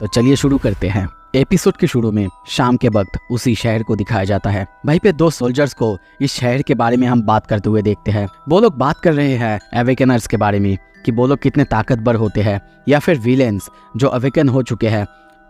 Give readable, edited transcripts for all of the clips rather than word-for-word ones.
तो चलिए शुरू करते हैं। एपिसोड के शुरू में शाम के वक्त उसी शहर को दिखाया जाता है। वहीं पे दो सोल्जर्स को इस शहर के बारे में हम बात करते हुए देखते हैं। वो लोग बात कर रहे हैं अवेकनर्स के बारे में कि वो लोग कितने ताकतवर होते हैं, या फिर विलेंस जो अवेकन हो चुके हैं।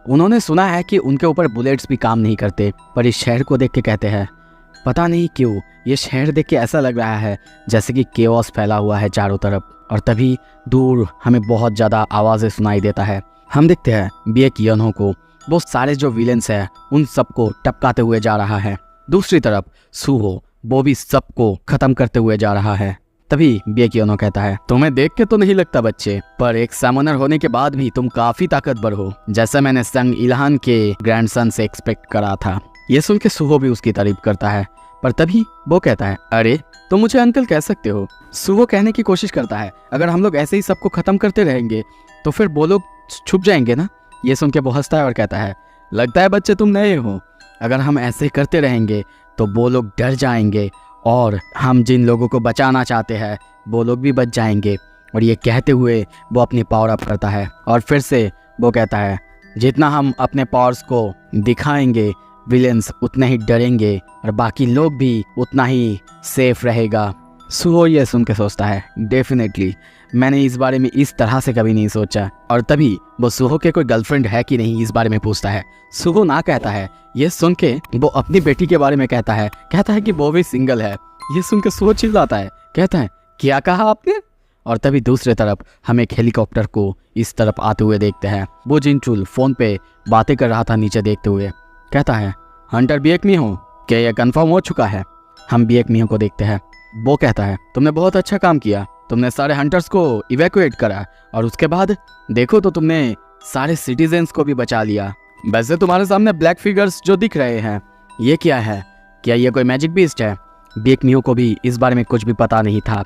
उन्होंने सुना है कि उनके ऊपर बुलेट्स भी काम नहीं करते, पर इस शहर को देख के कहते हैं पता नहीं क्यों ये शहर देख के ऐसा लग रहा है जैसे कि केओस फैला हुआ है चारों तरफ। और तभी दूर हमें बहुत ज़्यादा आवाज़ें सुनाई देता है। हम देखते हैं बिएक यनहो को, वो सारे जो विलेंस हैं उन सबको टपकाते हुए जा रहा है। दूसरी तरफ सूहो, वो भी सबको खत्म करते हुए जा रहा है। तभी बिएक यनहो कहता है तुम्हें देख के तो नहीं लगता बच्चे, पर एक समनर होने के बाद भी तुम काफी ताकतवर हो, जैसा मैंने संग इल्हान के ग्रैंडसन से एक्सपेक्ट करा था। ये सुन के सूहो भी उसकी तारीफ करता है, पर तभी वो कहता है अरे तुम मुझे अंकल कह सकते हो। सूहो कहने की कोशिश करता है अगर हम लोग ऐसे ही सबको खत्म करते रहेंगे तो फिर वो लोग छुप जाएंगे ना। ये सुन के वो हंसता है और कहता है लगता है बच्चे तुम नए हो, अगर हम ऐसे करते रहेंगे तो वो लोग डर जाएंगे और हम जिन लोगों को बचाना चाहते हैं वो लोग भी बच जाएंगे। और ये कहते हुए वो अपनी पावर अप करता है और फिर से वो कहता है जितना हम अपने पावर्स को दिखाएंगे विलेंस उतना ही डरेंगे और बाकी लोग भी उतना ही सेफ रहेगा। सूहो ये सुन के सोचता है डेफिनेटली मैंने इस बारे में इस तरह से कभी नहीं सोचा। और तभी वो सूहो के कोई गर्लफ्रेंड है कि नहीं इस बारे में पूछता है। सूहो ना कहता है। ये सुन के वो अपनी बेटी के बारे में कहता है कि वो भी सिंगल है। ये सुन के सूहो चिल्लाता है, कहता है क्या कहा आपने। और तभी दूसरे तरफ हम एक हेलीकॉप्टर को इस तरफ आते हुए देखते हैं। वो जिनचुल फोन पे बातें कर रहा था नीचे देखते हुए, कहता है हंटर बिएक मिहो, क्या यह कंफर्म हो चुका है। हम बिएक मिहो को देखते हैं। वो कहता है तुमने बहुत अच्छा काम किया, तुमने सारे हंटर्स को इवैक्यूएट करा और उसके बाद देखो तो तुमने सारे सिटीजन्स को भी बचा लिया। वैसे तुम्हारे सामने ब्लैक फिगर्स जो दिख रहे हैं ये क्या है, क्या ये कोई मैजिक बीस्ट है। बिएक मिहो को भी इस बारे में कुछ भी पता नहीं था,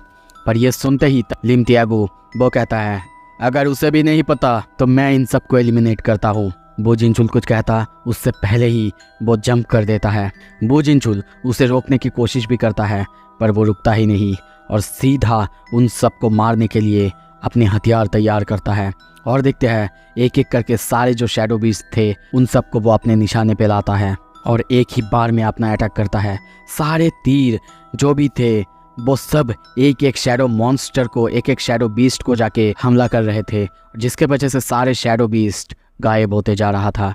पर यह सुनते ही लिम तियागो वो कहता है अगर उसे भी नहीं पता तो मैं इन सबको एलिमिनेट करता हूँ। वो जिनचुल कुछ कहता उससे पहले ही वो जंप कर देता है। वो जिनचुल उसे रोकने की कोशिश भी करता है, पर वो रुकता ही नहीं और सीधा उन सबको मारने के लिए अपने हथियार तैयार करता है। और देखते हैं एक एक करके सारे जो शैडो बीस्ट थे उन सबको वो अपने निशाने पे लाता है और एक ही बार में अपना अटैक करता है। सारे तीर जो भी थे वो सब एक एक शैडो मॉन्स्टर को, एक एक शैडो बीस्ट को जाके हमला कर रहे थे, जिसके वजह से सारे शैडो बीस्ट गायब होते जा रहा था।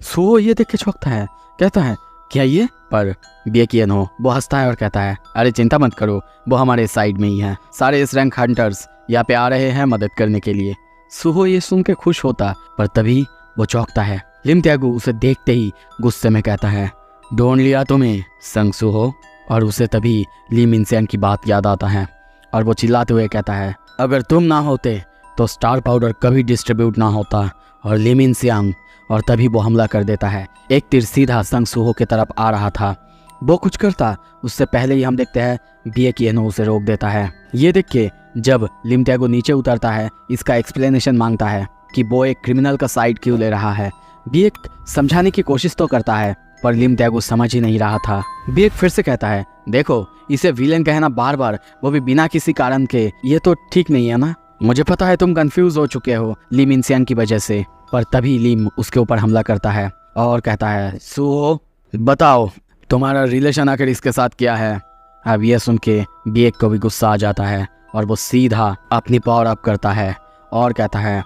सूहो ये देख के चौंकता है, कहता है क्या ये, पर बिएक यनहो वो हंसता है और कहता है अरे चिंता मत करो, वो हमारे साइड में ही है। सारे इस रैंक हंटर्स यहाँ पे आ रहे हैं मदद करने के लिए। सूहो ये सुन के खुश होता, पर तभी वो चौंकता है। लिम तियागो उसे देखते ही गुस्से में कहता है ढूंढ लिया तुम्हें संग सूहो। और उसे तभी ली मिनसेन की बात याद आता है और वो चिल्लाते हुए कहता है अगर तुम ना होते तो स्टार पाउडर कभी डिस्ट्रीब्यूट ना होता और ली मिनसेन। और तभी वो हमला कर देता है। एक तीर सीधा संग सूहो की तरफ आ रहा था। वो कुछ करता उससे पहले ही हम देखते हैं बिएक यनहो उसे रोक देता है। ये देख के जब लिम तियागो नीचे उतरता है इसका एक्सप्लेनेशन मांगता है कि वो एक क्रिमिनल का साइड क्यों ले रहा है। बिएक समझाने की कोशिश तो करता है, पर लिम तियागो समझ ही नहीं रहा था। बिएक फिर से कहता है देखो इसे विलेन कहना बार बार, वो भी बिना किसी कारण के, ये तो ठीक नहीं है ना। मुझे पता है तुम कंफ्यूज हो चुके हो ली मिनसेन की वजह से। पर तभी लिम उसके ऊपर हमला करता है और कहता है सूहो बताओ तुम्हारा रिलेशन आखिर इसके साथ क्या है। अब यह सुन के बिएक को भी गुस्सा आ जाता है और वो सीधा अपनी पावर अप करता है और कहता है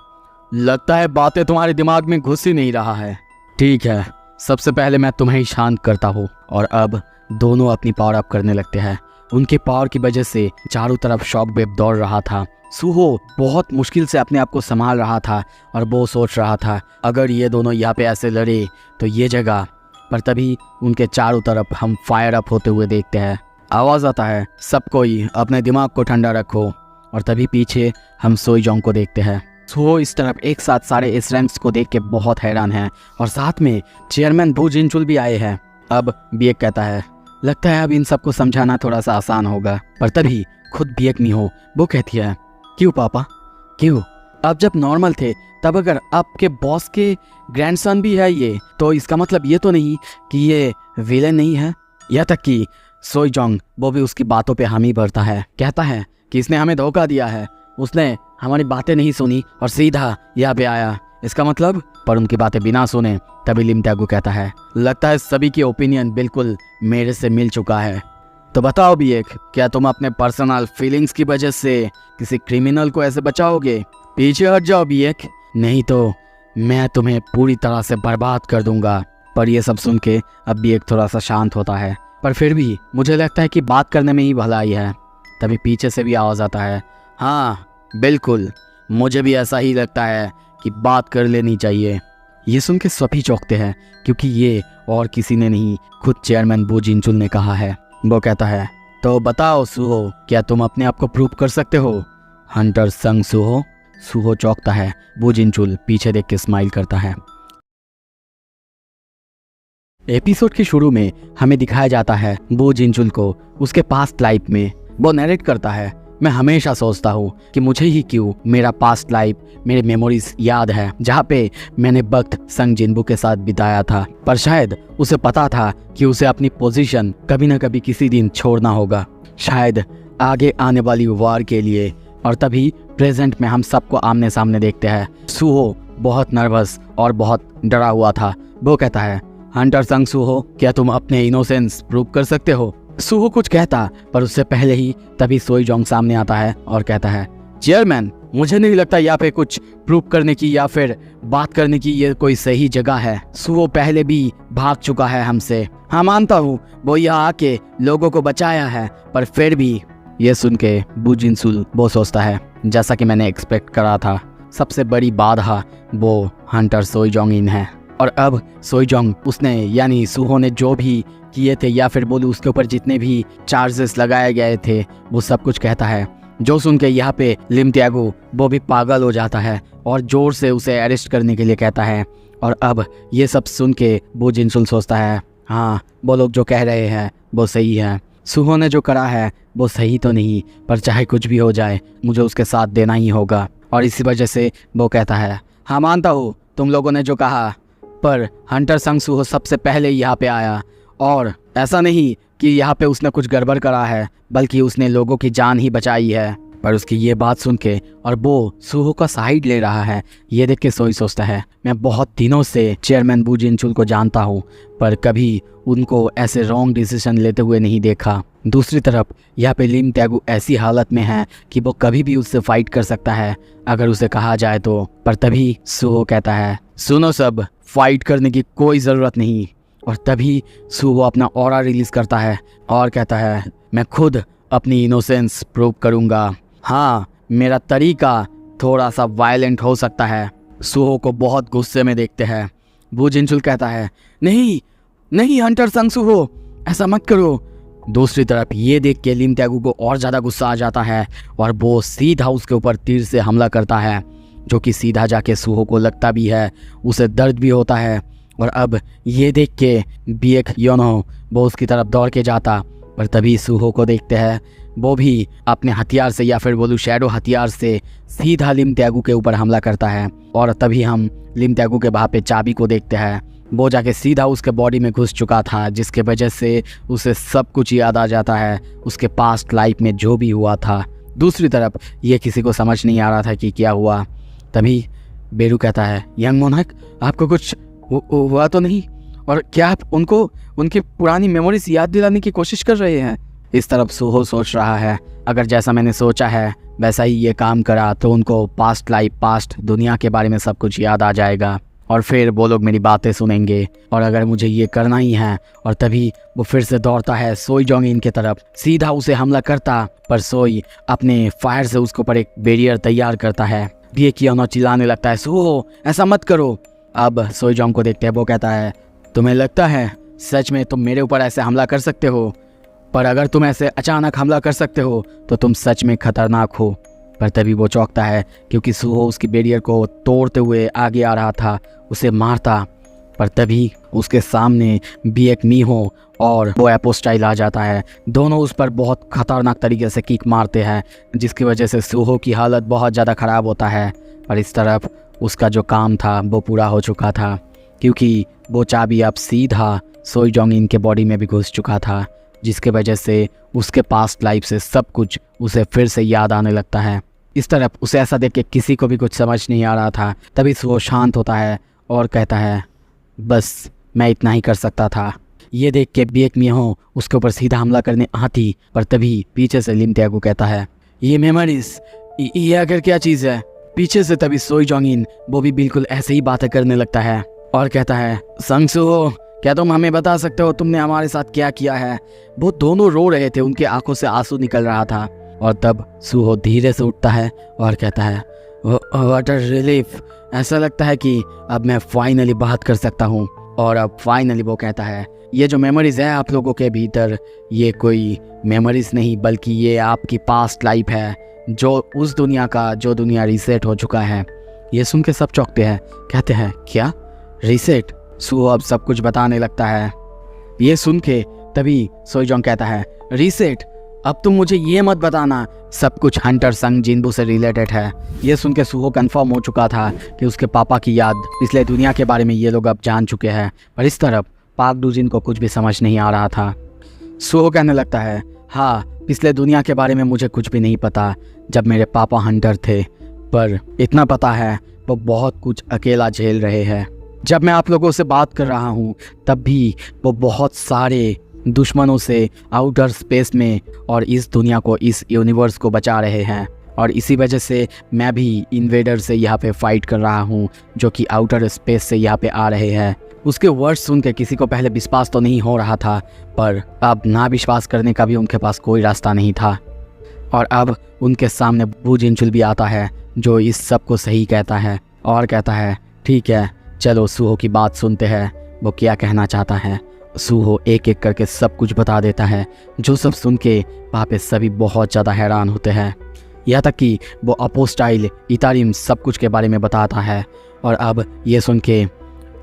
लगता है बातें तुम्हारे दिमाग में घुस ही नहीं रहा है। ठीक है, सबसे पहले मैं तुम्हें ही शांत करता हूँ। और अब दोनों अपनी पावर अप करने लगते हैं। उनके पावर की वजह से चारों तरफ शॉक वेव दौड़ रहा था। सूहो बहुत मुश्किल से अपने आप को संभाल रहा था और वो सोच रहा था अगर ये दोनों यहाँ पे ऐसे लड़े तो ये जगह। पर तभी उनके चारों तरफ हम फायर अप होते हुए देखते हैं। आवाज़ आता है सब कोई अपने दिमाग को ठंडा रखो। और तभी पीछे हम सोईजोंग को देखते हैं। सूहो इस तरफ एक साथ सारे इस रैंक्स को देख के बहुत हैरान है और साथ में चेयरमैन वो जिनचुल भी आए हैं। अब बिएक कहता है लगता है अब इन सबको समझाना थोड़ा सा आसान होगा। पर तभी खुद बिएक मिहो वो कहती है क्यों पापा क्यों, अब जब नॉर्मल थे तब अगर आपके बॉस के ग्रैंडसन भी है ये, तो इसका मतलब ये तो नहीं कि ये विलेन नहीं है। यहाँ तक कि सोईजोंग वो भी उसकी बातों पे हामी भरता है, कहता है कि इसने हमें धोखा दिया है, उसने हमारी बातें नहीं सुनी और सीधा यहाँ पे आया, इसका मतलब? पर उनकी बातें बिना सुने तभी लिम त्यागू कहता है, लगता है सभी की ओपिनियन बिल्कुल मेरे से मिल चुका है। तो बताओ बिएक, क्या तुम अपने पर्सनल फीलिंग्स की वजह से किसी क्रिमिनल को ऐसे बचाओगे? पीछे हट जाओ बिएक, नहीं तो मैं तुम्हें पूरी तरह से बर्बाद कर दूंगा। पर यह सब सुन के अब बिएक थोड़ा सा शांत होता है, पर फिर भी मुझे लगता है कि बात करने में ही भलाई है। तभी पीछे से भी आवाज़ आता है, हाँ बिल्कुल, मुझे भी ऐसा ही लगता है कि बात कर लेनी चाहिए। ये सुन के सभी चौंकते हैं, क्योंकि ये और किसी ने नहीं, खुद चेयरमैन बो जिनचुल ने कहा है। वो कहता है, तो बताओ सुहो, क्या तुम अपने आप को प्रूव कर सकते हो? हंटर संग सुहो। सुहो चौंकता है। बो जिनचुल पीछे देख के स्माइल करता है। एपिसोड के शुरू में हमें दिखाया जाता है बो जिनचुल को उसके पास्ट लाइफ में। वो नरेट करता है, मैं हमेशा सोचता हूँ कि मुझे ही क्यों मेरा पास्ट लाइफ, मेरे मेमोरीज याद है, जहाँ पे मैंने वक्त संग जिनबू के साथ बिताया था। पर शायद उसे पता था कि उसे अपनी पोजीशन कभी न कभी किसी दिन छोड़ना होगा, शायद आगे आने वाली वार के लिए। और तभी प्रेजेंट में हम सबको आमने सामने देखते हैं। सुहो बहुत नर्वस और बहुत डरा हुआ था। वो कहता है, हंटर संग सुहो, क्या तुम अपने इनोसेंस प्रूव कर सकते हो? सुहो कुछ कहता, पर उससे पहले ही तभी सोई जोंग सामने आता है और कहता है, चेयरमैन, मुझे नहीं लगता यहाँ पे कुछ प्रूव करने की या फिर बात करने की ये कोई सही जगह है। सुहो पहले भी भाग चुका है हमसे। हाँ मानता हूँ वो यहाँ आके लोगों को बचाया है, पर फिर भी। ये सुन के बो जिनचुल वो सोचता है, जैसा कि मैंने एक्सपेक्ट करा था, सबसे बड़ी बाधा वो हंटर सोई जोंग इन है। और अब सोई जोंग उसने यानी सुहो ने जो भी किए थे या फिर बोलूं उसके ऊपर जितने भी चार्जेस लगाए गए थे वो सब कुछ कहता है। जो सुन के यहाँ पे लिम त्यागू वो भी पागल हो जाता है और जोर से उसे अरेस्ट करने के लिए कहता है। और अब ये सब सुन के बो जिनचुल सोचता है, हाँ वो लोग जो कह रहे हैं वो सही है। सुहो ने जो करा है वो सही तो नहीं, पर चाहे कुछ भी हो जाए मुझे उसके साथ देना ही होगा। और इसी वजह से वो कहता है, हाँ मानता हूँ तुम लोगों ने जो कहा, पर हंटर संग सुहो सबसे पहले यहाँ पे आया। और ऐसा नहीं कि यहाँ पे उसने कुछ गड़बड़ करा है, बल्कि उसने लोगों की जान ही बचाई है। पर उसकी ये बात सुन के और वो सुहो का साइड ले रहा है, ये देख के सोई सोचता है, मैं बहुत दिनों से चेयरमैन बो जिनचुल को जानता हूँ, पर कभी उनको ऐसे रॉन्ग डिसीजन लेते हुए नहीं देखा। दूसरी तरफ यहाँ पे लिम त्यागू ऐसी हालत में है कि वो कभी भी उससे फाइट कर सकता है अगर उसे कहा जाए तो। पर तभी सुहो कहता है, सुनो सब, फाइट करने की कोई ज़रूरत नहीं। और तभी सुहो अपना ऑरा रिलीज करता है और कहता है, मैं खुद अपनी इनोसेंस प्रूव करूँगा। हाँ, मेरा तरीका थोड़ा सा वायलेंट हो सकता है। सुहो को बहुत गुस्से में देखते हैं। बो जिनचुल कहता है, नहीं नहीं हंटर संग सुहो, ऐसा मत करो। दूसरी तरफ ये देख के लिम त्यागू को और ज़्यादा गुस्सा आ जाता है और वो सीधा उसके ऊपर तीर से हमला करता है, जो कि सीधा जाके सुहो को लगता भी है, उसे दर्द भी होता है। और अब ये देख के बिएक योनो वो उसकी तरफ दौड़ के जाता, पर तभी सुहो को देखते हैं, वो भी अपने हथियार से या फिर बोलूँ शैडो हथियार से सीधा लिम त्यागू के ऊपर हमला करता है। और तभी हम लिम त्यागू के वहाँ पे चाबी को देखते हैं, वो जाके सीधा उसके बॉडी में घुस चुका था, जिसके वजह से उसे सब कुछ याद आ जाता है, उसके पास्ट लाइफ में जो भी हुआ था। दूसरी तरफ ये किसी को समझ नहीं आ रहा था कि क्या हुआ। तभी बेरू कहता है, यंग मोनार्क, आपको कुछ हुआ तो नहीं? और क्या आप उनको उनकी पुरानी मेमोरीज याद दिलाने की कोशिश कर रहे हैं? इस तरफ सुहो सोच रहा है, अगर जैसा मैंने सोचा है वैसा ही ये काम करा तो उनको पास्ट लाइफ, पास्ट दुनिया के बारे में सब कुछ याद आ जाएगा और फिर वो लोग मेरी बातें सुनेंगे। और अगर मुझे ये करना ही है। और तभी वो फिर से दौड़ता है सोई जोंग इन की तरफ, सीधा उसे हमला करता, पर सोई अपने फायर से उसके ऊपर एक बैरियर तैयार करता है। बिएक योनो चिल्लाने लगता है, सुहो ऐसा मत करो। अब सोई जोंग को देखते हैं, वो कहता है, तुम्हें लगता है सच में तुम मेरे ऊपर ऐसे हमला कर सकते हो? पर अगर तुम ऐसे अचानक हमला कर सकते हो तो तुम सच में खतरनाक हो। पर तभी वो चौंकता है, क्योंकि सुहो उसकी बैरियर को तोड़ते हुए आगे आ रहा था उसे मारता। पर तभी उसके सामने बिएक मीहो और वो एपोस्टाइल आ जाता है। दोनों उस पर बहुत खतरनाक तरीके से किक मारते हैं, जिसकी वजह से सुहो की हालत बहुत ज़्यादा ख़राब होता है। पर इस तरफ उसका जो काम था वो पूरा हो चुका था, क्योंकि वो चाबी अब सीधा सोई जोंग इन के बॉडी में भी घुस चुका था, जिसके वजह से उसके पास्ट लाइफ से सब कुछ उसे फिर से याद आने लगता है। इस तरफ उसे ऐसा देख के किसी को भी कुछ समझ नहीं आ रहा था। तभी वो शांत होता है और कहता है, बस मैं इतना ही कर सकता था। ये देख के बिएक मियो उसके ऊपर सीधा हमला करने आती, पर तभी पीछे से लिम त्यागू कहता है, ये मेमोरीज, ये आखिर क्या चीज़ है। पीछे से तभी सोई जोंगिन वो भी बिल्कुल ऐसे ही बातें करने लगता है और कहता है, संग सूहो, क्या तुम हमें बता सकते हो तुमने हमारे साथ क्या किया है। वो दोनों रो रहे थे, उनके आंखों से आंसू निकल रहा था। और तब सूहो धीरे से उठता है और कहता है, व्हाट अ रिलीफ, ऐसा लगता है कि अब मैं फाइनली बात कर सकता हूँ। और अब फाइनली वो कहता है, ये जो मेमोरीज है आप लोगों के भीतर, ये कोई मेमोरीज नहीं बल्कि ये आपकी पास्ट लाइफ है, जो उस दुनिया का जो दुनिया रीसेट हो चुका है। ये सुन के सब चौंकते हैं, कहते हैं, क्या रीसेट। सूहो अब सब कुछ बताने लगता है। ये सुन के तभी सोईजोंग कहता है, रीसेट, अब तुम मुझे ये मत बताना सब कुछ हंटर संग जिनबू से रिलेटेड है। ये सुन के सूहो कंफर्म हो चुका था कि उसके पापा की याद पिछले दुनिया के बारे में ये लोग अब जान चुके हैं। पर इस तरफ पाक डूजिन को कुछ भी समझ नहीं आ रहा था। सूहो कहने लगता है, हाँ, पिछले दुनिया के बारे में मुझे कुछ भी नहीं पता जब मेरे पापा हंटर थे, पर इतना पता है वो बहुत कुछ अकेला झेल रहे हैं। जब मैं आप लोगों से बात कर रहा हूँ तब भी वो बहुत सारे दुश्मनों से आउटर स्पेस में और इस दुनिया को, इस यूनिवर्स को बचा रहे हैं। और इसी वजह से मैं भी इन्वेडर से यहाँ पे फाइट कर रहा हूँ जो कि आउटर स्पेस से यहाँ पे आ रहे हैं। उसके वर्ड्स सुन के किसी को पहले विश्वास तो नहीं हो रहा था, पर अब ना विश्वास करने का भी उनके पास कोई रास्ता नहीं था। और अब उनके सामने बू जिनचुल भी आता है जो इस सब को सही कहता है और कहता है, ठीक है, चलो सूहो की बात सुनते हैं, वो क्या कहना चाहता है। सूहो एक एक करके सब कुछ बता देता है, जो सब सुन के वहाँ पे सभी बहुत ज़्यादा हैरान होते हैं। यहाँ तक कि वो अपोस्टाइल इतारिम सब कुछ के बारे में बताता है। और अब ये सुन के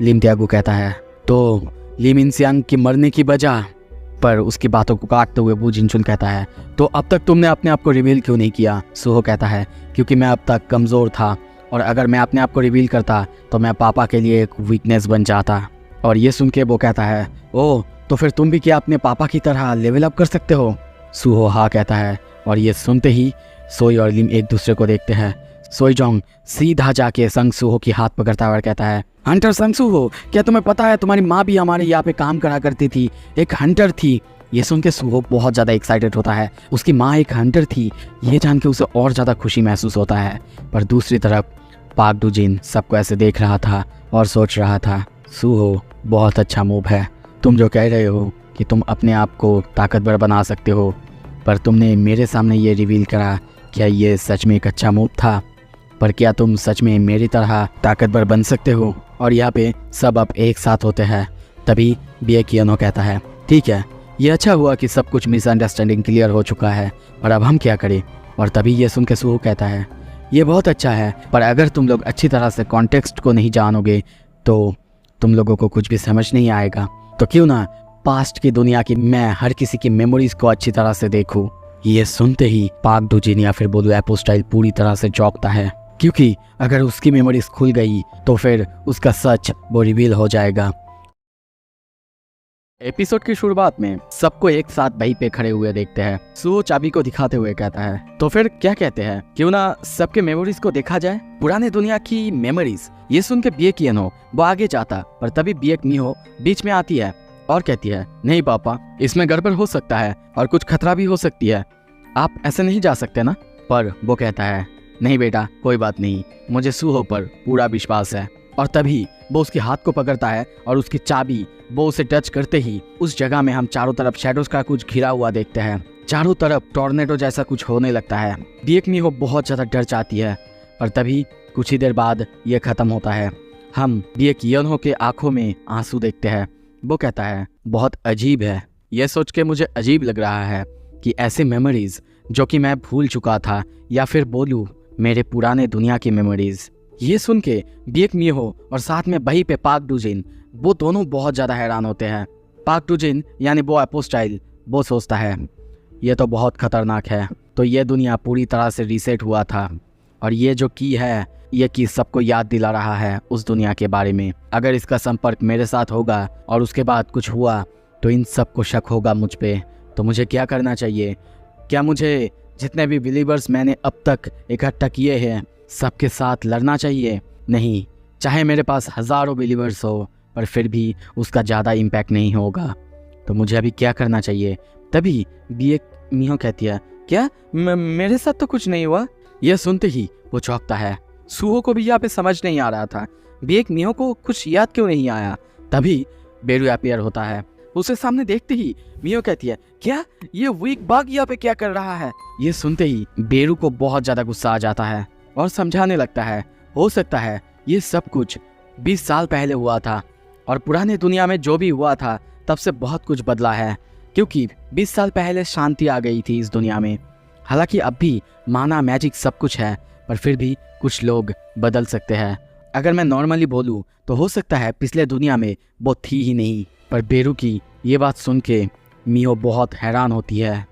लिम त्यागू कहता है, तो लिम इंसियांग की मरने की वजह। पर उसकी बातों को काटते हुए बू जिनचुन कहता है, तो अब तक तुमने अपने आप को रिवील क्यों नहीं किया। सूहो कहता है, क्योंकि मैं अब तक कमज़ोर था और अगर मैं अपने आप को रिवील करता तो मैं पापा के लिए एक वीकनेस बन जाता। और ये सुन के वो कहता है, ओह, तो फिर तुम भी क्या अपने पापा की तरह लेवल अप कर सकते हो। सूहो हाँ कहता है। और ये सुनते ही सोई और लिम एक दूसरे को देखते हैं। सोईजोंग सीधा जाके संग सूहो की हाथ पकड़ता है और कहता है, हंटर संग सूहो, क्या तुम्हें पता है तुम्हारी माँ भी हमारे यहाँ पे काम करा करती थी, एक हंटर थी। ये सुन के सूहो बहुत ज़्यादा एक्साइटेड होता है, उसकी माँ एक हंटर थी, ये जान के उसे और ज़्यादा खुशी महसूस होता है। पर दूसरी तरफ पाक डूजिन सबको ऐसे देख रहा था और सोच रहा था, सूहो बहुत अच्छा मूव है, तुम जो कह रहे हो कि तुम अपने आप को ताकतवर बना सकते हो, पर तुमने मेरे सामने ये रिवील करा, क्या ये सच में एक अच्छा मूव था। पर क्या तुम सच में मेरी तरह ताकतवर बन सकते हो। और यहाँ पे सब अब एक साथ होते हैं। तभी बिएक यनो कहता है, ठीक है, ये अच्छा हुआ कि सब कुछ मिसअंडरस्टैंडिंग क्लियर हो चुका है, और अब हम क्या करें। और तभी ये सुन के सूहो कहता है, ये बहुत अच्छा है, पर अगर तुम लोग अच्छी तरह से कॉन्टेक्स्ट को नहीं जानोगे तो तुम लोगों को कुछ भी समझ नहीं आएगा। तो क्यों ना पास्ट की दुनिया की मैं हर किसी की मेमोरीज को अच्छी तरह से देखूं। ये सुनते ही पाक डूजिन या फिर बोलूं एपोस्टाइल पूरी तरह से चौंकता है, क्योंकि अगर उसकी मेमोरीज खुल गई तो फिर उसका सच वो रिवील हो जाएगा। एपिसोड की शुरुआत में सबको एक साथ वहीं पे खड़े हुए देखते हैं। सूहो चाबी को दिखाते हुए कहता है, तो फिर क्या कहते हैं, क्यों ना सबके मेमोरीज को देखा जाए, पुराने दुनिया की मेमोरीज। ये सुन के बिएक यनो वो आगे जाता, पर तभी बिएक मियो बीच में आती है और कहती है, नहीं पापा, इसमें गड़बड़ हो सकता है और कुछ खतरा भी हो सकती है, आप ऐसे नहीं जा सकते ना। पर वो कहता है, नहीं बेटा, कोई बात नहीं, मुझे सूहो पर पूरा विश्वास है। और तभी वो उसके हाथ को पकड़ता है और उसकी चाबी वो उसे टच करते ही उस जगह में हम चारों तरफ शैडोज का कुछ घिरा हुआ देखते हैं। चारों तरफ टॉर्नेडो जैसा कुछ होने लगता है। बिएक मियो बहुत ज़्यादा डर जाती है, पर तभी कुछ ही देर बाद ये खत्म होता है। हम बिएक यनो के आंखों में आंसू देखते हैं। वो कहता है, बहुत अजीब है, यह सोच के मुझे अजीब लग रहा है कि ऐसी मेमोरीज जो कि मैं भूल चुका था, या फिर बोलूँ मेरे पुराने दुनिया की मेमोरीज। ये सुन के बिएक मियो और साथ में वहीं पे पाक डूजिन वो दोनों बहुत ज़्यादा हैरान होते हैं। पाक डूजिन यानी वो एपोस्टाइल वो सोचता है, ये तो बहुत खतरनाक है, तो ये दुनिया पूरी तरह से रीसेट हुआ था और ये जो की है ये की सबको याद दिला रहा है उस दुनिया के बारे में। अगर इसका संपर्क मेरे साथ होगा और उसके बाद कुछ हुआ तो इन सबको शक होगा मुझ पे, तो मुझे क्या करना चाहिए। क्या मुझे जितने भी बिलीवर्स मैंने अब तक इकट्ठा किए हैं सबके साथ लड़ना चाहिए? नहीं, चाहे मेरे पास हज़ारों बिलीवर्स हो पर फिर भी उसका ज़्यादा इम्पैक्ट नहीं होगा। तो मुझे अभी क्या करना चाहिए? तभी बिएक मिहो कहती है, क्या मेरे साथ तो कुछ नहीं हुआ? यह सुनते ही वो चौंकता है। सुहो को भी यहाँ पे समझ नहीं आ रहा था बिएक मिहो को कुछ याद क्यों नहीं आया। तभी बेरू अपीयर होता है। उसे सामने देखते ही मियो कहती है, क्या ये वीक बाग यहाँ पे क्या कर रहा है? ये सुनते ही बेरू को बहुत ज्यादा गुस्सा आ जाता है और समझाने लगता है, हो सकता है ये सब कुछ 20 साल पहले हुआ था और पुराने दुनिया में जो भी हुआ था तब से बहुत कुछ बदला है, क्योंकि 20 साल पहले शांति आ गई थी इस दुनिया में। हालांकि अब भी माना मैजिक सब कुछ है पर फिर भी कुछ लोग बदल सकते हैं। अगर मैं नॉर्मली बोलूँ तो हो सकता है पिछले दुनिया में वो थी ही नहीं। पर बेरू की ये बात सुन के मियो बहुत हैरान होती है।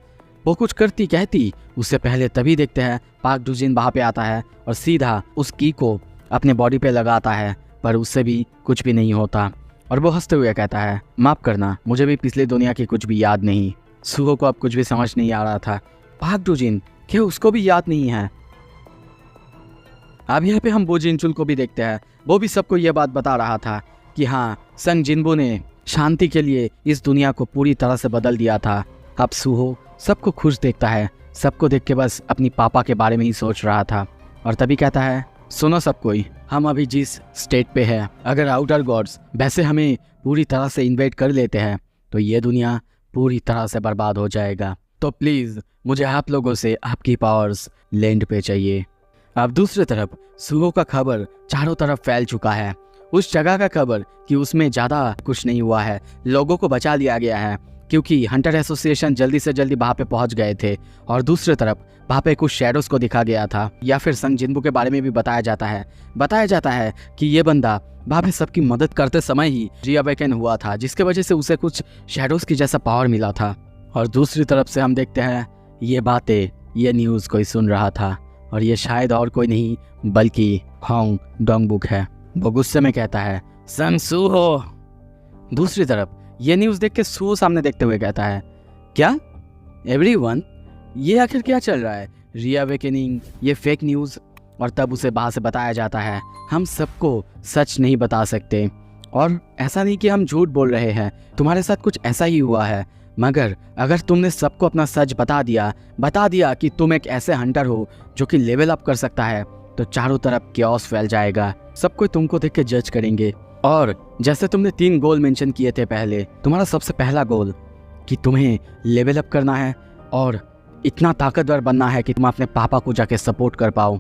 वो कुछ करती कहती उससे पहले तभी देखते हैं पाक डूजिन वहाँ पे आता है और सीधा उस की को अपने बॉडी पे लगाता है, पर उससे भी कुछ भी नहीं होता और वो हंसते हुए कहता है, माफ़ करना, मुझे भी पिछले दुनिया की कुछ भी याद नहीं। सुहो को अब कुछ भी समझ नहीं आ रहा था। पाक डूजिन क्या उसको भी याद नहीं है? अब यहाँ पे हम बो जिनचुल को भी देखते हैं। वो भी सबको ये बात बता रहा था कि हाँ, संग जिनबो ने शांति के लिए इस दुनिया को पूरी तरह से बदल दिया था। अब सुहो सबको खुश देखता है, सबको देख के बस अपनी पापा के बारे में ही सोच रहा था और तभी कहता है, सुनो सब कोई, हम अभी जिस स्टेट पे है, अगर आउटर गॉड्स वैसे हमें पूरी तरह से इन्वेट कर लेते हैं तो ये दुनिया पूरी तरह से बर्बाद हो जाएगा। तो प्लीज़ मुझे आप लोगों से आपकी पावर्स लैंड पे चाहिए। अब दूसरी तरफ सुहो का खबर चारों तरफ फैल चुका है। उस जगह का खबर कि उसमें ज़्यादा कुछ नहीं हुआ है, लोगों को बचा लिया गया है क्योंकि हंटर एसोसिएशन जल्दी से जल्दी वहाँ पे पहुँच गए थे। और दूसरी तरफ वहाँ पे कुछ शैडोज़ को दिखा गया था, या फिर संग जिनबू के बारे में भी बताया जाता है कि ये बंदा वहाँ पे सबकी मदद करते समय ही रीअवेकन हुआ था, जिसके वजह से उसे कुछ शैडोज़ की जैसा पावर मिला था। और दूसरी तरफ से हम देखते हैं ये बातें, ये न्यूज़ कोई सुन रहा था और ये शायद और कोई नहीं बल्कि होंग डोंगबुक है। वो गुस्से में कहता है, संग सुहो। दूसरी तरफ ये न्यूज़ देख के सुहो सामने देखते हुए कहता है, क्या एवरीवन, ये आखिर क्या चल रहा है? रीअवेकनिंग, ये फेक न्यूज़। और तब उसे बाहर से बताया जाता है, हम सबको सच नहीं बता सकते और ऐसा नहीं कि हम झूठ बोल रहे हैं, तुम्हारे साथ कुछ ऐसा ही हुआ है, मगर अगर तुमने सबको अपना सच बता दिया कि तुम एक ऐसे हंटर हो जो कि लेवल अप कर सकता है, तो चारों तरफ क्योस फैल जाएगा, सब कोई तुमको देख के जज करेंगे। और जैसे तुमने 3 गोल मेंशन किए थे पहले, तुम्हारा सबसे पहला गोल कि तुम्हें लेवल अप करना है और इतना ताकतवर बनना है कि तुम अपने पापा को जाके सपोर्ट कर पाओ,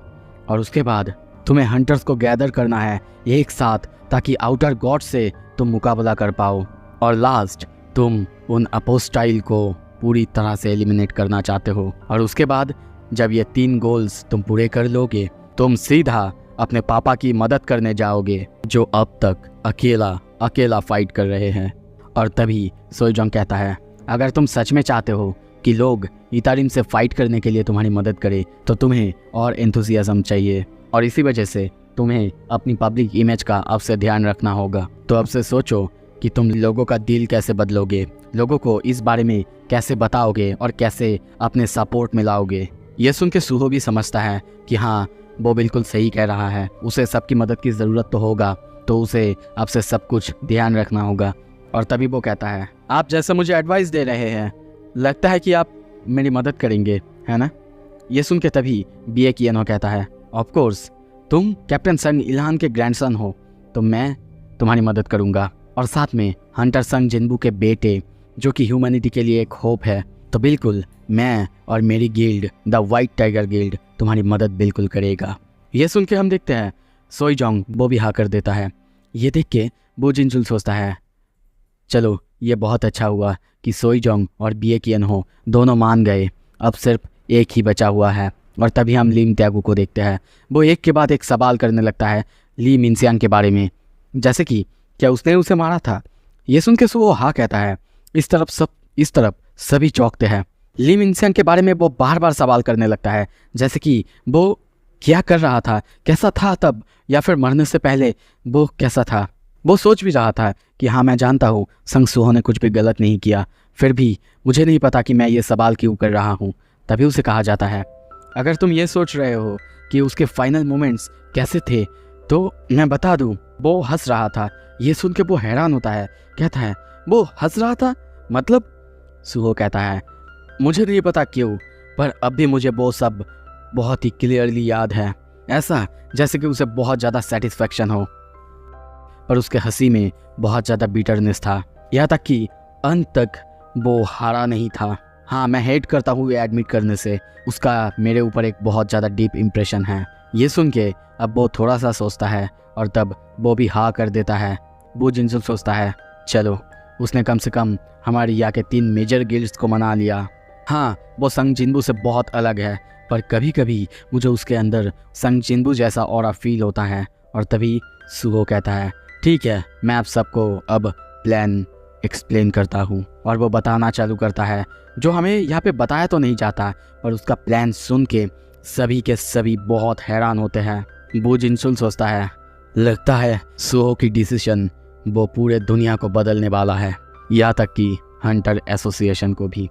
और उसके बाद तुम्हें हंटर्स को गैदर करना है एक साथ ताकि आउटर गॉड से तुम मुकाबला कर पाओ, और लास्ट तुम उन अपोस्टाइल को पूरी तरह से एलिमिनेट करना चाहते हो। और उसके बाद जब ये 3 गोल्स तुम पूरे कर लोगे, तुम सीधा अपने पापा की मदद करने जाओगे जो अब तक अकेला फाइट कर रहे हैं। और तभी सोइजोंग कहता है, अगर तुम सच में चाहते हो कि लोग इतारिम से फाइट करने के लिए तुम्हारी मदद करें तो तुम्हें और एंथुसियाज्म चाहिए, और इसी वजह से तुम्हें अपनी पब्लिक इमेज का अब से ध्यान रखना होगा। तो अब से सोचो कि तुम लोगों का दिल कैसे बदलोगे, लोगों को इस बारे में कैसे बताओगे और कैसे अपने सपोर्ट में लाओगे। ये सुन के सुहो भी समझता है कि हाँ, वो बिल्कुल सही कह रहा है, उसे सबकी मदद की ज़रूरत तो होगा, तो उसे अब से सब कुछ ध्यान रखना होगा। और तभी वो कहता है, आप जैसे मुझे एडवाइस दे रहे हैं, लगता है कि आप मेरी मदद करेंगे, है ना? ये सुन के तभी बिएक येनो कहता है, ऑफ कोर्स, तुम कैप्टन संग इल्हान के ग्रैंडसन हो तो मैं तुम्हारी मदद करूँगा, और साथ में हंटर संग जिनबू के बेटे जो कि ह्यूमैनिटी के लिए एक होप है, तो बिल्कुल मैं और मेरी guild the white tiger guild तुम्हारी मदद बिल्कुल करेगा। ये सुन के हम देखते हैं सोइजोंग वो भी हाँ कर देता है। ये देख के बो जिनचुल सोचता है, चलो ये बहुत अच्छा हुआ कि सोइजोंग और बिएक येनो दोनों मान गए, अब सिर्फ एक ही बचा हुआ है। और तभी हम लीम त्यागू को देखते हैं, वो एक के बाद एक सवाल करने लगता है ली मिनसियांग के बारे में, जैसे कि क्या उसने उसे मारा था। ये सुन के वो हाँ कहता है। इस तरफ सभी चौंकते हैं। ली मिनसियांग के बारे में वो बार बार सवाल करने लगता है, जैसे कि वो क्या कर रहा था, कैसा था तब, या फिर मरने से पहले वो कैसा था। वो सोच भी रहा था कि हाँ, मैं जानता हूँ संग सुहो ने कुछ भी गलत नहीं किया, फिर भी मुझे नहीं पता कि मैं ये सवाल क्यों कर रहा हूँ। तभी उसे कहा जाता है। अगर तुम ये सोच रहे हो कि उसके फाइनल मोमेंट्स कैसे थे तो मैं बता दूं, वो हंस रहा था। ये सुन के वो हैरान होता है, कहता है वो हंस रहा था मतलब? सुहो कहता है मुझे नहीं पता क्यों, पर अब भी मुझे वो सब बहुत ही क्लियरली याद है, ऐसा जैसे कि उसे बहुत ज़्यादा सेटिस्फेक्शन हो। पर उसके हंसी में बहुत ज़्यादा बिटरनेस था, यहाँ तक कि अंत तक वो हारा नहीं था। हाँ, मैं हेट करता हूँ ये एडमिट करने से, उसका मेरे ऊपर एक बहुत ज़्यादा डीप इम्प्रेशन है। ये सुन के अब वो थोड़ा सा सोचता है और तब वो भी हाँ कर देता है। वो जिनसुन सोचता है चलो, उसने कम से कम हमारी यहाँ के 3 मेजर गिल्ड्स को मना लिया। हाँ, वो संग जिन्बू से बहुत अलग है, पर कभी कभी मुझे उसके अंदर संग जिन्बू जैसा ऑरा फील होता है। और तभी सुहो कहता है ठीक है, मैं आप सबको अब प्लान एक्सप्लेन करता हूँ। और वो बताना चालू करता है जो हमें यहाँ पे बताया तो नहीं जाता, पर उसका प्लान सुन के सभी के सभी बहुत हैरान होते हैं। वो जिनसुन सोचता है लगता है सुहो की डिसीजन वो पूरे दुनिया को बदलने वाला है, यहाँ तक कि हंटर एसोसिएशन को भी।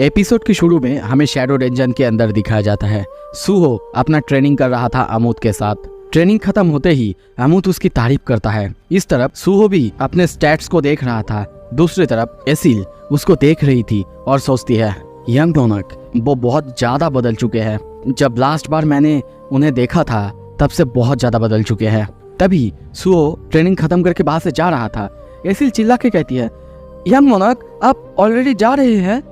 एपिसोड के शुरू में हमें शैडो डेंजन के अंदर दिखाया जाता है। सुहो अपना ट्रेनिंग कर रहा था अमूत के साथ। ट्रेनिंग खत्म होते ही अमूत उसकी तारीफ करता है। इस तरफ सुहो भी अपने स्टैट्स को देख रहा था, दूसरी तरफ एसिल उसको देख रही थी और सोचती है यंग डोनक वो बहुत ज्यादा बदल चुके हैं। जब लास्ट बार मैंने उन्हें देखा था तब से बहुत ज्यादा बदल चुके हैं। तभी सुहो ट्रेनिंग खत्म करके बाहर से जा रहा था। एसिल चिल्ला के कहती है यंग मोनक आप ऑलरेडी जा रहे हैं?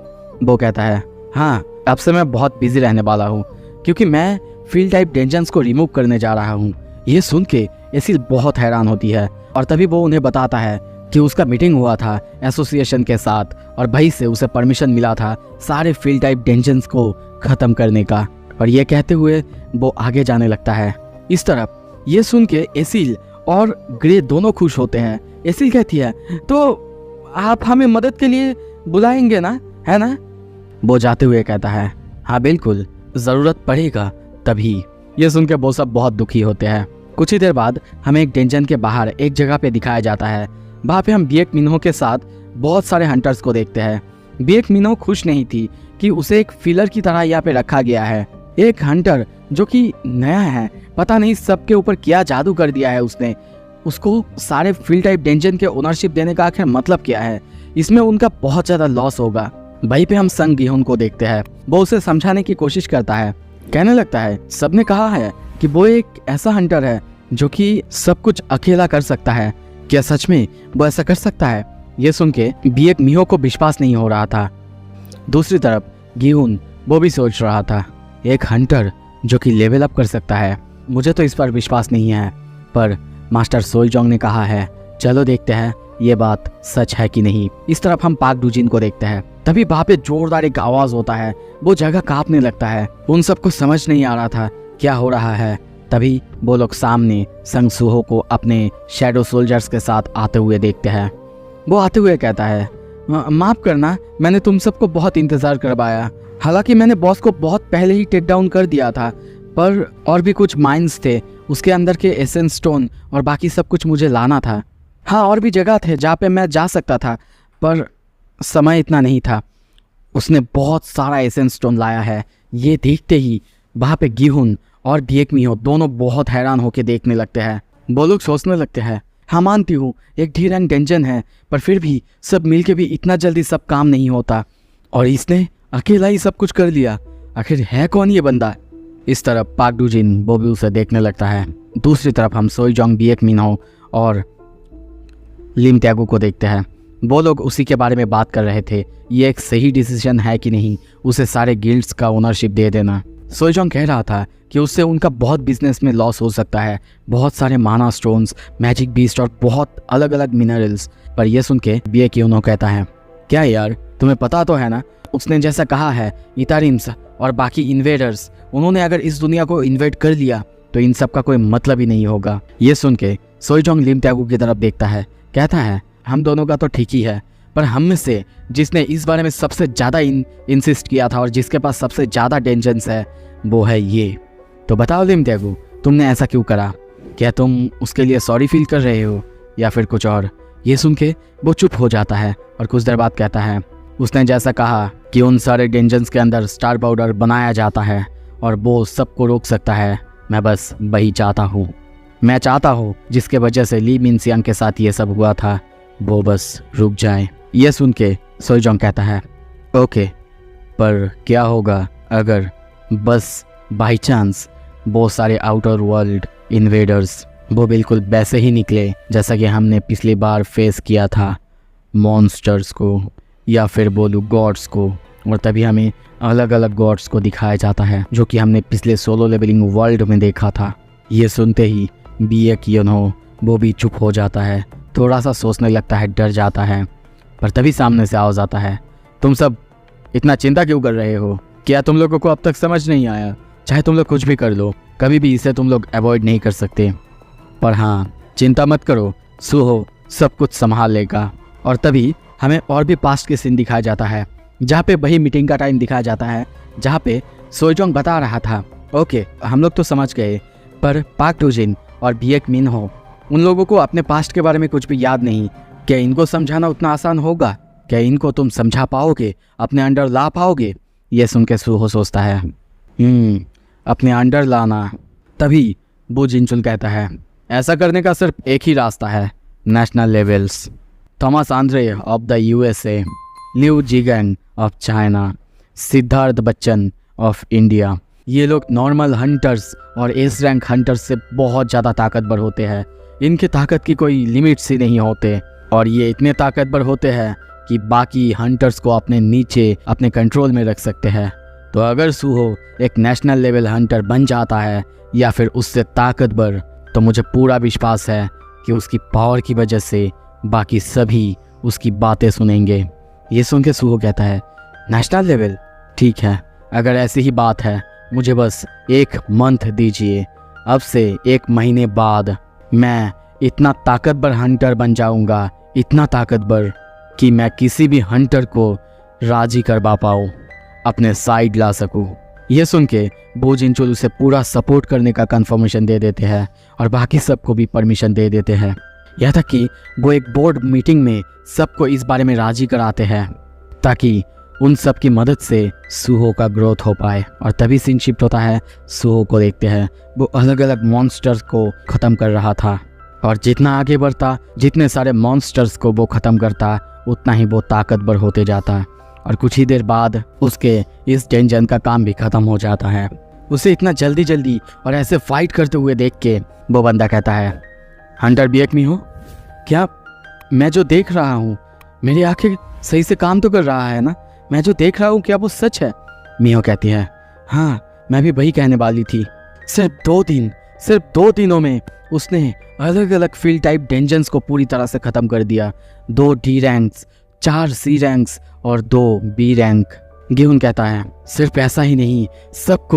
वो कहता है हाँ, अब से मैं बहुत बिजी रहने वाला हूँ क्योंकि मैं फील्ड टाइप डेंजन्स को रिमूव करने जा रहा हूँ। ये सुन के एसिल बहुत हैरान होती है और तभी वो उन्हें बताता है कि उसका मीटिंग हुआ था एसोसिएशन के साथ और भाई से उसे परमिशन मिला था सारे फील्ड टाइप डेंजन्स को खत्म करने का। और ये कहते हुए वो आगे जाने लगता है। इस तरफ ये सुन के एसिल और ग्रे दोनों खुश होते हैं। एसिल कहती है तो आप हमें मदद के लिए बुलाएंगे ना, है ना? वो जाते हुए कहता है हाँ बिल्कुल, जरूरत पड़ेगा तभी। ये सुन के वो सब बहुत दुखी होते हैं। कुछ ही देर बाद हमें एक डेंजन के बाहर एक जगह पे दिखाया जाता है। वहाँ पे हम बिएक मिन्हो के साथ बहुत सारे हंटर्स को देखते हैं। बिएक मिन्हो खुश नहीं थी कि उसे एक फिलर की तरह यहाँ पे रखा गया है। एक हंटर जो कि नया है, पता नहीं सबके ऊपर क्या जादू कर दिया है उसने। उसको सारे फील्ड टाइप डेंजन के ओनरशिप देने का आखिर मतलब क्या है? इसमें उनका बहुत ज्यादा लॉस होगा। वहीं पे हम संग गिहोन को देखते हैं। वो उसे समझाने की कोशिश करता है, कहने लगता है सबने कहा है कि वो एक ऐसा हंटर है जो कि सब कुछ अकेला कर सकता है, क्या सच में वो ऐसा कर सकता है? ये सुन के बिएक मिन्हो को विश्वास नहीं हो रहा था। दूसरी तरफ गिहुन वो भी सोच रहा था एक हंटर जो कि लेवल अप कर सकता है, मुझे तो इस पर विश्वास नहीं है, पर मास्टर सोलजोंग ने कहा है, चलो देखते हैं ये बात सच है कि नहीं। इस तरफ हम पाक डूजिन को देखते हैं। तभी वहाँ पे जोरदार एक आवाज होता है, वो जगह कांपने लगता है। उन सबको समझ नहीं आ रहा था क्या हो रहा है। तभी वो लोग सामने संग सुहो को अपने शैडो सोल्जर्स के साथ आते हुए देखते हैं। वो आते हुए कहता है माफ करना, मैंने तुम सबको बहुत इंतजार करवाया। हालांकि मैंने बॉस को बहुत पहले ही टेक डाउन कर दिया था, पर और भी कुछ माइंस थे, उसके अंदर के एसेंस स्टोन और बाकी सब कुछ मुझे लाना था। हाँ, और भी जगह थे जहाँ पे मैं जा सकता था, पर समय इतना नहीं था। उसने बहुत सारा एसेंस स्टोन लाया है। ये देखते ही वहाँ पे गिहुन और बिएक मिन्हो दोनों बहुत हैरान होकर देखने लगते हैं। वो लोग सोचने लगते हैं हाँ मानती हूँ एक ढीरंग डेंजन है, पर फिर भी सब मिलके भी इतना जल्दी सब काम नहीं होता और इसने अकेला ही सब कुछ कर लिया। आखिर है कौन ये बंदा? इस तरफ पाक डूजिन वो भी उसे देखने लगता है। दूसरी तरफ हम सोलजोंग, बिएक मिन्हो और लिम त्यागू को देखते हैं। वो लोग उसी के बारे में बात कर रहे थे, ये एक सही डिसीजन है कि नहीं उसे सारे गिल्ड्स का ओनरशिप दे देना। सोलजोंग कह रहा था कि उससे उनका बहुत बिजनेस में लॉस हो सकता है, बहुत सारे माना स्टोन्स, मैजिक बीस्ट और बहुत अलग अलग मिनरल्स। पर यह सुन के बिएक मिन्हो कहता है क्या यार, तुम्हें पता तो है ना उसने जैसा कहा है इतारिम्स और बाकी इन्वेडर्स, उन्होंने अगर इस दुनिया को इन्वेड कर लिया तो इन सब का कोई मतलब ही नहीं होगा। ये सुन के सोलजोंग लिम त्यागू की तरफ देखता है, कहता है हम दोनों का तो ठीक ही है, पर हम में से जिसने इस बारे में सबसे ज़्यादा इंसिस्ट किया था और जिसके पास सबसे ज़्यादा डेंजन्स है वो है ये। तो बताओ लिम त्यागू, तुमने ऐसा क्यों करा? क्या तुम उसके लिए सॉरी फील कर रहे हो या फिर कुछ और? ये सुन के वो चुप हो जाता है और कुछ देर बाद कहता है उसने जैसा कहा कि उन सारे डेंजन्स के अंदर स्टार पाउडर बनाया जाता है और वो सबको रोक सकता है, मैं बस वही चाहता हूँ। मैं चाहता हूँ जिसके वजह से ली मिनसियांग के साथ ये सब हुआ था वो बस रुक जाए। ये सुन के सोईजोंग कहता है ओके, पर क्या होगा अगर बस बाई चांस बहुत सारे आउटर वर्ल्ड इन्वेडर्स वो बिल्कुल वैसे ही निकले जैसा कि हमने पिछली बार फेस किया था, मॉन्स्टर्स को या फिर बोलूँ गॉड्स को, और तभी हमें अलग अलग गॉड्स को दिखाया जाता है जो कि हमने पिछले सोलो लेवलिंग वर्ल्ड में देखा था। ये सुनते ही बीएक योनहो वो भी चुप हो जाता है, थोड़ा सा सोचने लगता है, डर जाता है। पर तभी सामने से आवाज़ आता है तुम सब इतना चिंता क्यों कर रहे हो? क्या तुम लोगों को अब तक समझ नहीं आया? चाहे तुम लोग कुछ भी कर लो, कभी भी इसे तुम लोग अवॉइड नहीं कर सकते। पर हाँ, चिंता मत करो, सुहो सब कुछ संभाल लेगा। और तभी हमें और भी पास्ट के सीन दिखाया जाता है जहाँ पे वही मीटिंग का टाइम दिखाया जाता है जहाँ पे सोईजोंग बता रहा था ओके हम लोग तो समझ गए, पर पाक डूजिन और बीएक मिन्हो उन लोगों को अपने पास्ट के बारे में कुछ भी याद नहीं। क्या इनको समझाना उतना आसान होगा? क्या इनको तुम समझा पाओगे, अपने अंडर ला पाओगे? ये सुन के सुहो सोचता है अपने अंडर लाना। तभी बू जिनचुन कहता है ऐसा करने का सिर्फ एक ही रास्ता है, national levels. Thomas Andre of the USA, Liu Zhigang of China, Siddharth Bachchan of India, ये लोग नॉर्मल हंटर्स और एस रैंक हंटर्स से बहुत ज़्यादा ताकतवर होते हैं। इनकी ताकत की कोई लिमिट्स ही नहीं होते और ये इतने ताकतवर होते हैं कि बाकी हंटर्स को अपने नीचे अपने कंट्रोल में रख सकते हैं। तो अगर सुहो एक नेशनल लेवल हंटर बन जाता है या फिर उससे ताकतवर, तो मुझे पूरा विश्वास है कि उसकी पावर की वजह से बाकी सभी उसकी बातें सुनेंगे। ये सुन के सुहो कहता है नेशनल लेवल, ठीक है, अगर ऐसी ही बात है मुझे बस 1 मंथ दीजिए। अब से 1 महीने बाद मैं इतना ताकतवर हंटर बन जाऊंगा, इतना ताकतवर कि मैं किसी भी हंटर को राजी करवा पाऊँ, अपने साइड ला सकूँ। यह सुन के बू जिनचुन उसे पूरा सपोर्ट करने का कंफर्मेशन दे देते हैं और बाकी सबको भी परमिशन दे देते हैं। यहाँ तक कि वो एक बोर्ड मीटिंग में सबको इस बारे में राजी कराते हैं ताकि उन सब की मदद से सुहो का ग्रोथ हो पाए। और तभी सीन शिफ्ट होता है, सुहो को देखते हैं, वो अलग अलग मॉन्स्टर्स को ख़त्म कर रहा था और जितना आगे बढ़ता, जितने सारे मॉन्स्टर्स को वो ख़त्म करता, उतना ही वो ताकतवर होते जाता। और कुछ ही देर बाद उसके इस डेंजन का काम भी ख़त्म हो जाता है। उसे इतना जल्दी जल्दी और ऐसे फाइट करते हुए देख के वो बंदा कहता है हंटर बीएक मिन्हो, क्या मैं जो देख रहा हूँ, मेरी आंखें सही से काम तो कर रहा है ना? मैं जो देख रहा हूँ क्या वो सच है? मिहो कहती है हाँ, मैं भी वही कहने वाली थी। सिर्फ 2 दिनों में उसने अलग अलग फील्ड टाइप डेंजन्स को पूरी तरह से ख़त्म कर दिया। 2 डी रैंक्स, 4 सी रैंक्स और 2 बी रैंक। गिहुन कहता है सिर्फ ऐसा ही नहीं, सब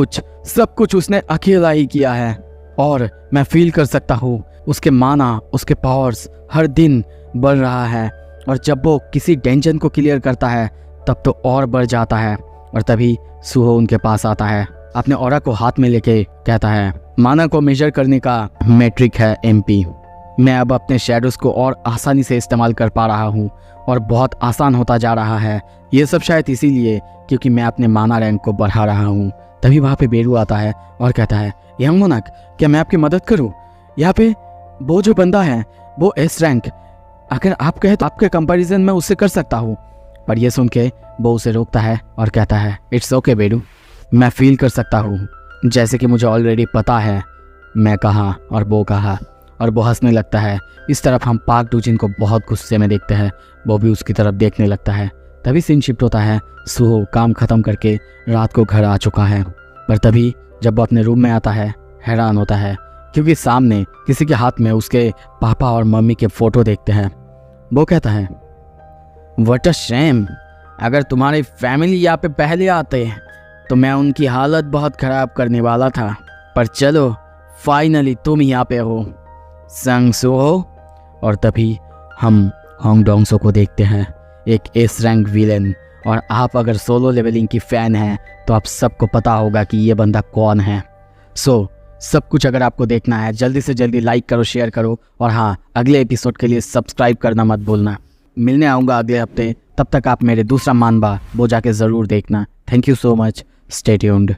कुछ उसने अकेला ही किया है और मैं फील कर सकता हूँ उसके माना, उसके पावर्स हर दिन बढ़ रहा है और जब वो किसी डेंजन को क्लियर करता है तब तो और बढ़ जाता है। और तभी सुहो उनके पास आता है, अपने ऑरा को हाथ में लेके कहता है माना को मेजर करने का मैट्रिक है MP। मैं अब अपने शेडोज को और आसानी से इस्तेमाल कर पा रहा हूँ और बहुत आसान होता जा रहा है। ये सब शायद इसीलिए क्योंकि मैं अपने माना रैंक को बढ़ा रहा हूँ। तभी वहाँ पे बेरू आता है और कहता है यंग मोनाक, क्या मैं आपकी मदद करूँ? यहाँ पे वो जो बंदा है वो S रैंक, अगर आप कहे तो आपके कंपैरिजन में उससे कर सकता हूँ। पर यह सुन के वो उसे रोकता है और कहता है इट्स ओके बेरू, मैं फील कर सकता हूँ, जैसे कि मुझे ऑलरेडी पता है मैं कहाँ और वो कहाँ। और वो हंसने लगता है। इस तरफ हम पाक डूजिन को बहुत गुस्से में देखते हैं, वो भी उसकी तरफ देखने लगता है। तभी सीन शिफ्ट होता है, सुहो काम ख़त्म करके रात को घर आ चुका है। पर तभी जब वो अपने रूम में आता है हैरान होता है क्योंकि सामने किसी के हाथ में उसके पापा और मम्मी के फ़ोटो देखते हैं। वो कहता है व्हाट अ शेम, अगर तुम्हारी फैमिली यहाँ पे पहले आते तो मैं उनकी हालत बहुत ख़राब करने वाला था, पर चलो फाइनली तुम यहाँ पे हो संग सुहो। और तभी हम होंग डोंगसो को देखते हैं, एक S रैंक विलेन। और आप अगर सोलो लेवलिंग की फ़ैन हैं तो आप सबको पता होगा कि ये बंदा कौन है। सब कुछ अगर आपको देखना है जल्दी से जल्दी लाइक करो, शेयर करो और हाँ, अगले एपिसोड के लिए सब्सक्राइब करना मत भूलना। मिलने आऊँगा अगले हफ्ते तब तक आप मेरे दूसरा मानबा वो जाके ज़रूर देखना। Thank you so much, stay tuned.